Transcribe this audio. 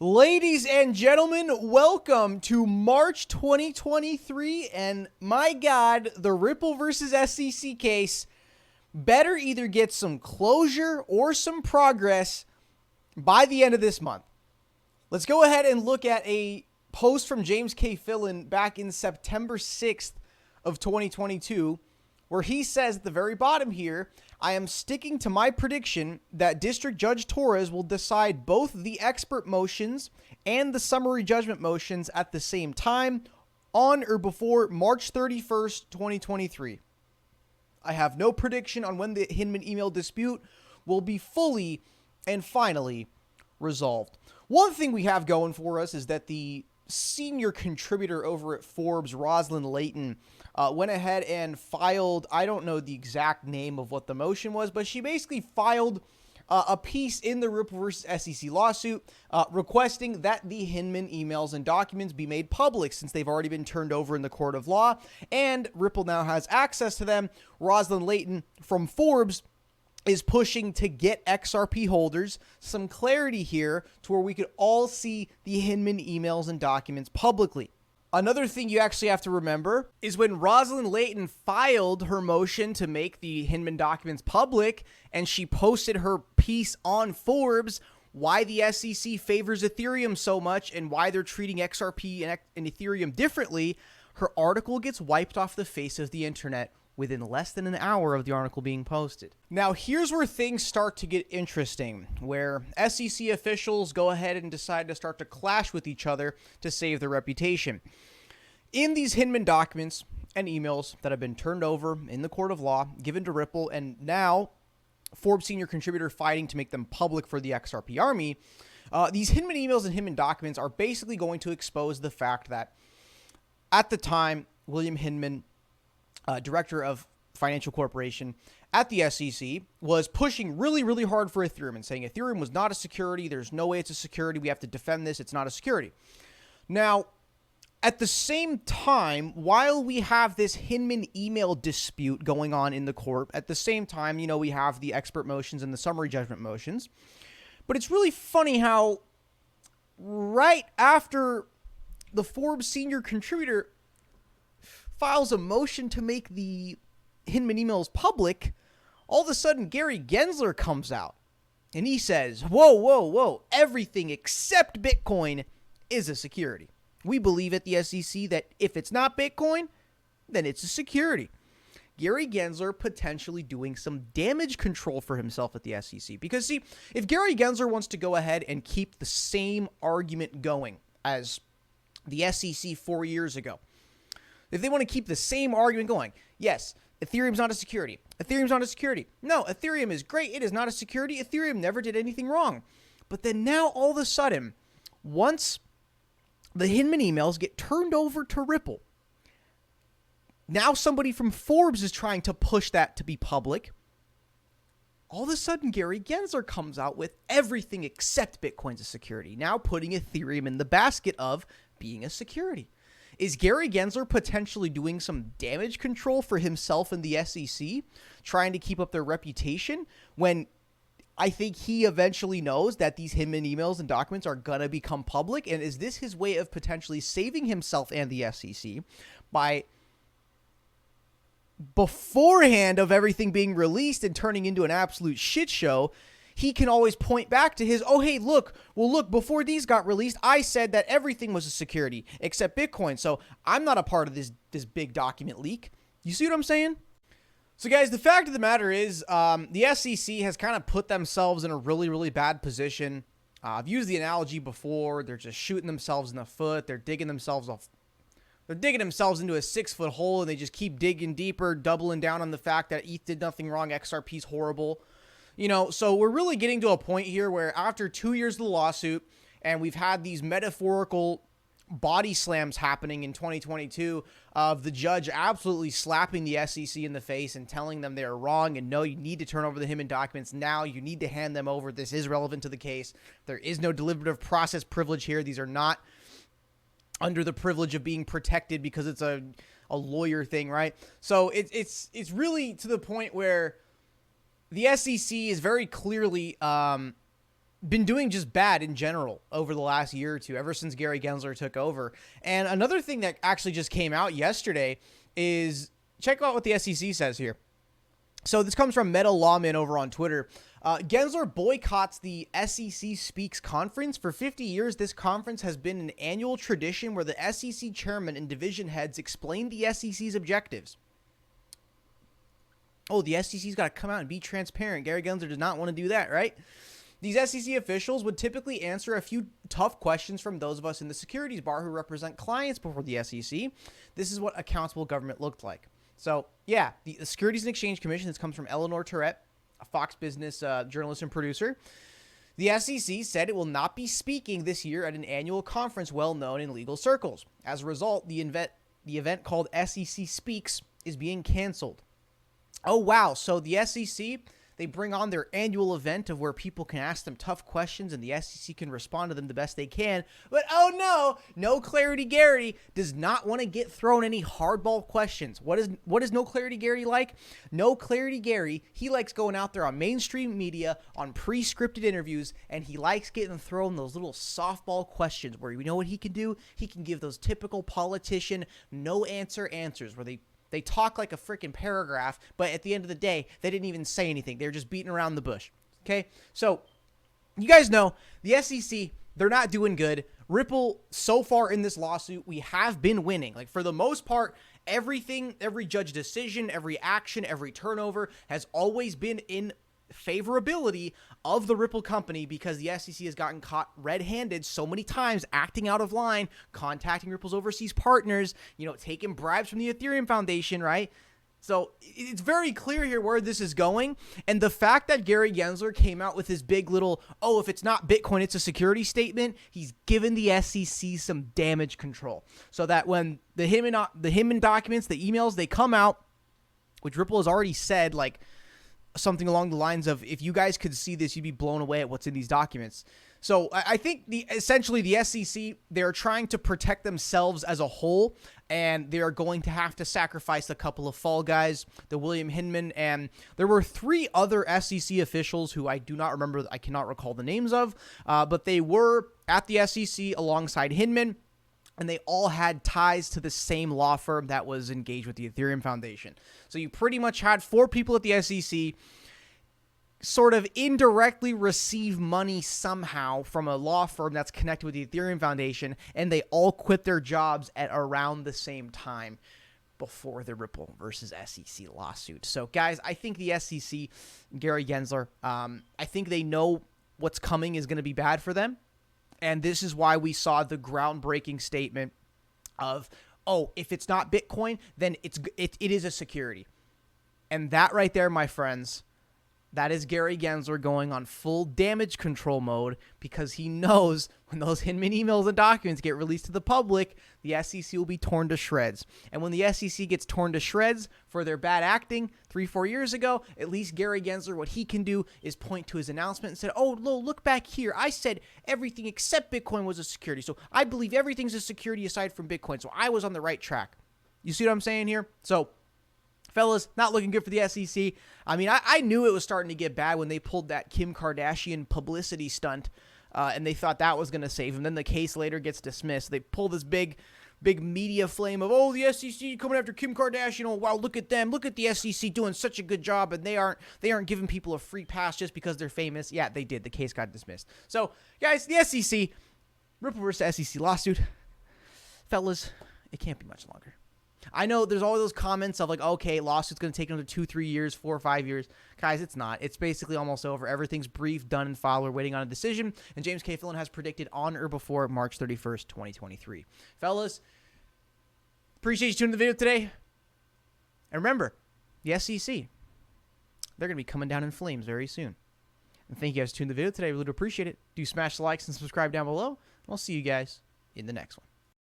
Ladies and gentlemen, welcome to March 2023, and my God, the Ripple versus SEC case better either get some closure or some progress by the end of this month. Let's go ahead and look at a post from James K. Fillon back in September 6th of 2022, where he says at the very bottom here, I am sticking to my prediction that District Judge Torres will decide both the expert motions and the summary judgment motions at the same time on or before March 31st, 2023. I have no prediction on when the Hinman email dispute will be fully and finally resolved. One thing we have going for us is that the senior contributor over at Forbes, Rosalind Layton, went ahead and filed, I don't know the exact name of what the motion was, but she basically filed a piece in the Ripple versus SEC lawsuit requesting that the Hinman emails and documents be made public since they've already been turned over in the court of law, and Ripple now has access to them. Rosalind Layton from Forbes is pushing to get XRP holders some clarity here to where we could all see the Hinman emails and documents publicly. Another thing you actually have to remember is when Rosalind Layton filed her motion to make the Hinman documents public and she posted her piece on Forbes, why the SEC favors Ethereum so much and why they're treating XRP and Ethereum differently, her article gets wiped off the face of the internet within less than an hour of the article being posted. Now, here's where things start to get interesting, where SEC officials go ahead and decide to start to clash with each other to save their reputation. In these Hinman documents and emails that have been turned over in the court of law, given to Ripple, and now Forbes senior contributor fighting to make them public for the XRP army, these Hinman emails and Hinman documents are basically going to expose the fact that at the time, William Hinman, director of financial corporation at the SEC, was pushing really, really hard for Ethereum and saying Ethereum was not a security. There's no way it's a security. We have to defend this. It's not a security. Now, at the same time, while we have this Hinman email dispute going on in the court, at the same time, we have the expert motions and the summary judgment motions. But it's really funny how right after the Forbes senior contributor files a motion to make the Hinman emails public, all of a sudden Gary Gensler comes out and he says, whoa, everything except Bitcoin is a security. We believe at the SEC that if it's not Bitcoin, then it's a security. Gary Gensler potentially doing some damage control for himself at the SEC. Because see, if Gary Gensler wants to go ahead and keep the same argument going as the SEC 4 years ago, if they want to keep the same argument going, yes, Ethereum's not a security. Ethereum's not a security. No, Ethereum is great. It is not a security. Ethereum never did anything wrong. But then now all of a sudden, once the Hinman emails get turned over to Ripple, now somebody from Forbes is trying to push that to be public. All of a sudden, Gary Gensler comes out with everything except Bitcoin's a security, now putting Ethereum in the basket of being a security. Is Gary Gensler potentially doing some damage control for himself and the SEC, trying to keep up their reputation when I think he eventually knows that these Hinman emails and documents are going to become public? And is this his way of potentially saving himself and the SEC by beforehand of everything being released and turning into an absolute shit show? He can always point back to his, look, before these got released, I said that everything was a security except Bitcoin. So I'm not a part of this big document leak. You see what I'm saying? So guys, the fact of the matter is the SEC has kind of put themselves in a really, really bad position. I've used the analogy before. They're just shooting themselves in the foot. They're digging themselves into a 6-foot hole, and they just keep digging deeper, doubling down on the fact that ETH did nothing wrong. XRP's horrible. So we're really getting to a point here where after 2 years of the lawsuit, and we've had these metaphorical body slams happening in 2022 of the judge absolutely slapping the SEC in the face and telling them they're wrong and no, you need to turn over the Hinman documents now. You need to hand them over. This is relevant to the case. There is no deliberative process privilege here. These are not under the privilege of being protected because it's a lawyer thing, right? So it's really to the point where the SEC is very clearly been doing just bad in general over the last year or two, ever since Gary Gensler took over. And another thing that actually just came out yesterday is, check out what the SEC says here. So this comes from Meta Lawman over on Twitter. Gensler boycotts the SEC Speaks conference. For 50 years, this conference has been an annual tradition where the SEC chairman and division heads explain the SEC's objectives. Oh, the SEC's got to come out and be transparent. Gary Gensler does not want to do that, right? These SEC officials would typically answer a few tough questions from those of us in the securities bar who represent clients before the SEC. This is what accountable government looked like. So, yeah, the Securities and Exchange Commission, this comes from Eleanor Tourette, a Fox Business journalist and producer. The SEC said it will not be speaking this year at an annual conference well known in legal circles. As a result, the event called SEC Speaks is being canceled. Oh, wow. So the SEC, they bring on their annual event of where people can ask them tough questions and the SEC can respond to them the best they can. But oh no Clarity Gary does not want to get thrown any hardball questions. What is No Clarity Gary like? No Clarity Gary, he likes going out there on mainstream media, on pre-scripted interviews, and he likes getting thrown those little softball questions where you know what he can do? He can give those typical politician no answer answers where they talk like a freaking paragraph, but at the end of the day, they didn't even say anything. They're just beating around the bush. Okay? So, you guys know, the SEC, they're not doing good. Ripple, so far in this lawsuit, we have been winning. Like, for the most part, everything, every judge decision, every action, every turnover has always been in favorability of the Ripple company because the SEC has gotten caught red-handed so many times, acting out of line, contacting Ripple's overseas partners, taking bribes from the Ethereum Foundation, right? So it's very clear here where this is going. And the fact that Gary Gensler came out with his big little, if it's not Bitcoin, it's a security statement, he's given the SEC some damage control. So that when the Hinman documents, the emails, they come out, which Ripple has already said, like, something along the lines of, if you guys could see this, you'd be blown away at what's in these documents. So I think essentially the SEC, they're trying to protect themselves as a whole, and they are going to have to sacrifice a couple of fall guys, the William Hinman, and there were 3 other SEC officials who I do not remember, I cannot recall the names of, but they were at the SEC alongside Hinman, and they all had ties to the same law firm that was engaged with the Ethereum Foundation. So you pretty much had 4 people at the SEC sort of indirectly receive money somehow from a law firm that's connected with the Ethereum Foundation, and they all quit their jobs at around the same time before the Ripple versus SEC lawsuit. So, guys, I think the SEC, Gary Gensler, I think they know what's coming is going to be bad for them. And this is why we saw the groundbreaking statement of, if it's not Bitcoin, then it is a security. And that right there, my friends, that is Gary Gensler going on full damage control mode because he knows when those Hinman emails and documents get released to the public, the SEC will be torn to shreds. And when the SEC gets torn to shreds for their bad acting 3-4 years ago, at least Gary Gensler, what he can do is point to his announcement and say, look back here. I said everything except Bitcoin was a security. So I believe everything's a security aside from Bitcoin. So I was on the right track. You see what I'm saying here? So, fellas, not looking good for the SEC. I mean, I knew it was starting to get bad when they pulled that Kim Kardashian publicity stunt, and they thought that was going to save them. Then the case later gets dismissed. They pull this big media flame of, the SEC coming after Kim Kardashian. Oh, wow, look at them. Look at the SEC doing such a good job, and they aren't giving people a free pass just because they're famous. Yeah, they did. The case got dismissed. So, guys, the SEC, Ripple versus SEC lawsuit. Fellas, it can't be much longer. I know there's all those comments of like, okay, lawsuit's going to take another 2-3 years, 4 or 5 years. Guys, it's not. It's basically almost over. Everything's brief, done, and filed. We're waiting on a decision. And James K. Fillon has predicted on or before March 31st, 2023. Fellas, appreciate you tuning in the video today. And remember, the SEC, they're going to be coming down in flames very soon. And thank you guys for tuning in the video today. I really do appreciate it. Do smash the likes and subscribe down below. And I'll see you guys in the next one.